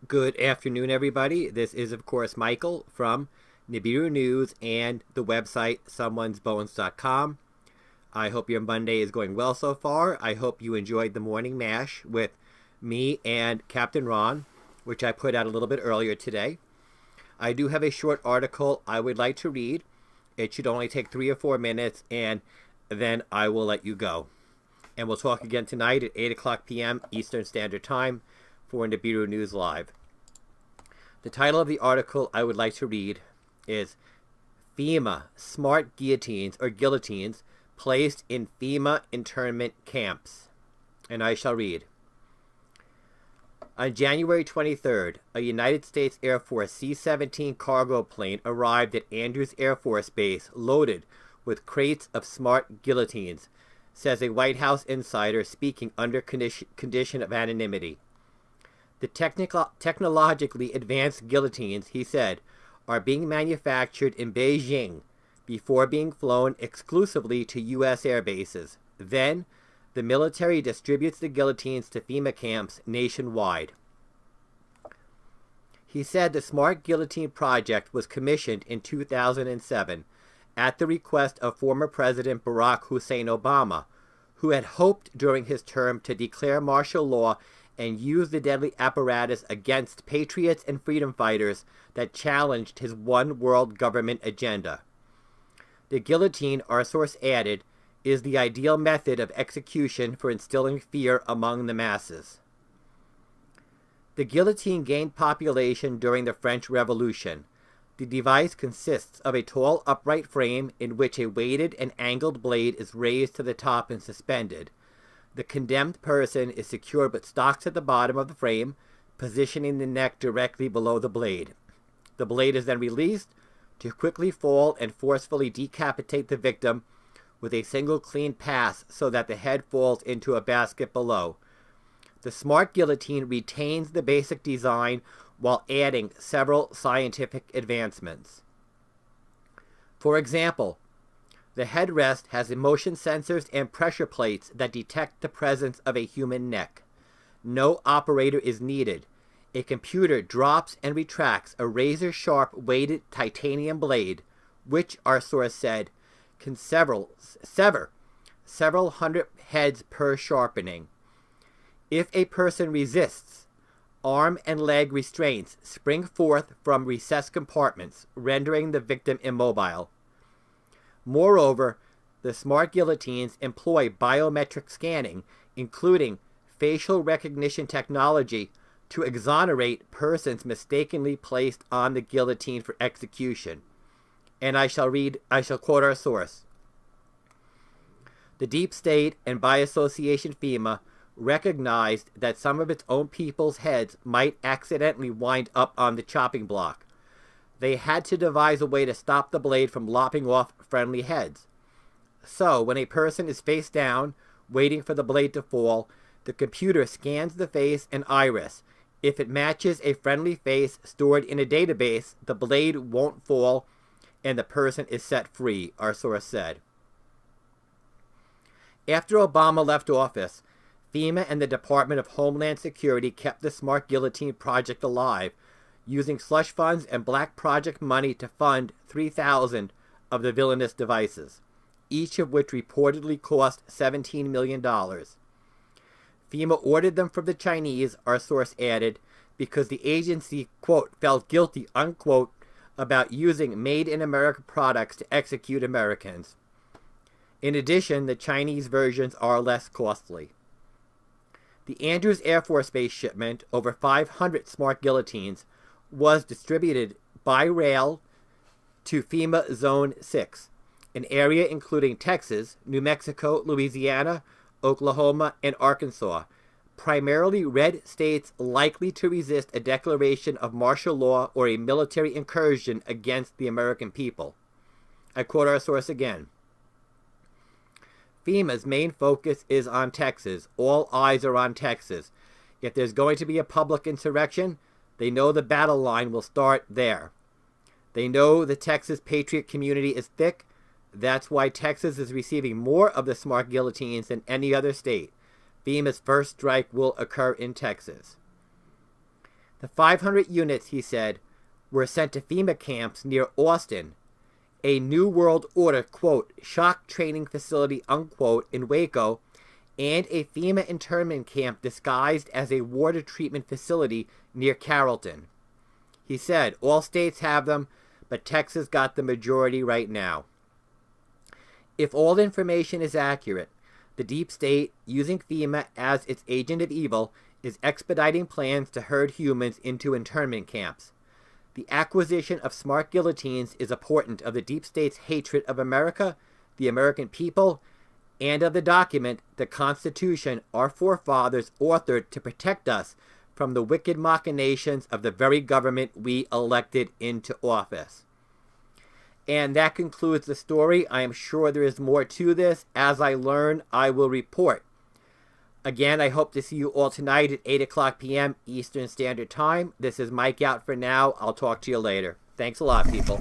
Good afternoon, everybody. This is, of course, Michael from Nibiru News and the website someonesbones.com. I hope your Monday is going well so far. I hope you enjoyed the morning mash with me and Captain Ron, which I put out a little bit earlier today. I do have a short article I would like to read. It should only take 3 or 4 minutes, and then I will let you go. And we'll talk again tonight at 8 o'clock p.m. Eastern Standard Time for Nibiru News Live. The title of the article I would like to read is FEMA Smart Guillotines or Guillotines Placed in FEMA Internment Camps. And I shall read. On January 23rd, a United States Air Force C-17 cargo plane arrived at Andrews Air Force Base loaded with crates of smart guillotines, says a White House insider speaking under condition of anonymity. The technologically advanced guillotines, he said, are being manufactured in Beijing before being flown exclusively to U.S. air bases. Then, the military distributes the guillotines to FEMA camps nationwide. He said the Smart Guillotine project was commissioned in 2007 at the request of former President Barack Hussein Obama, who had hoped during his term to declare martial law and use the deadly apparatus against patriots and freedom fighters that challenged his one world government agenda. The guillotine, our source added, is the ideal method of execution for instilling fear among the masses. The guillotine gained population during the French Revolution. The device consists of a tall upright frame in which a weighted and angled blade is raised to the top and suspended. The condemned person is secured with stocks at the bottom of the frame, positioning the neck directly below the blade. The blade is then released to quickly fall and forcefully decapitate the victim with a single clean pass so that the head falls into a basket below. The smart guillotine retains the basic design while adding several scientific advancements. For example, the headrest has motion sensors and pressure plates that detect the presence of a human neck. No operator is needed. A computer drops and retracts a razor-sharp weighted titanium blade, which, our source said, can sever several hundred heads per sharpening. If a person resists, arm and leg restraints spring forth from recessed compartments, rendering the victim immobile. Moreover, the smart guillotines employ biometric scanning, including facial recognition technology, to exonerate persons mistakenly placed on the guillotine for execution. And I shall quote our source. The deep state, and by association FEMA, recognized that some of its own people's heads might accidentally wind up on the chopping block. They had to devise a way to stop the blade from lopping off friendly heads. So, when a person is face down, waiting for the blade to fall, the computer scans the face and iris. If it matches a friendly face stored in a database, the blade won't fall and the person is set free, our source said. After Obama left office, FEMA and the Department of Homeland Security kept the Smart Guillotine project alive, using slush funds and black project money to fund 3,000 of the villainous devices, each of which reportedly cost $17 million. FEMA ordered them from the Chinese, our source added, because the agency, quote, felt guilty, unquote, about using made-in-America products to execute Americans. In addition, the Chinese versions are less costly. The Andrews Air Force Base shipment, over 500 smart guillotines, was distributed by rail to FEMA Zone 6, an area including Texas, New Mexico, Louisiana, Oklahoma, and Arkansas, primarily red states likely to resist a declaration of martial law or a military incursion against the American people. I quote our source again. FEMA's main focus is on Texas. All eyes are on Texas. If there's going to be a public insurrection, they know the battle line will start there. They know the Texas patriot community is thick. That's why Texas is receiving more of the smart guillotines than any other state. FEMA's first strike will occur in Texas. The 500 units, he said, were sent to FEMA camps near Austin, a New World Order, quote, shock training facility, unquote, in Waco, and a FEMA internment camp disguised as a water treatment facility near Carrollton. He said, all states have them, but Texas got the majority right now. If all information is accurate, the deep state, using FEMA as its agent of evil, is expediting plans to herd humans into internment camps. The acquisition of smart guillotines is a portent of the deep state's hatred of America, the American people, and of the document, the Constitution, our forefathers authored to protect us from the wicked machinations of the very government we elected into office. And that concludes the story. I am sure there is more to this. As I learn, I will report. Again, I hope to see you all tonight at 8 o'clock p.m. Eastern Standard Time. This is Mike out for now. I'll talk to you later. Thanks a lot, people.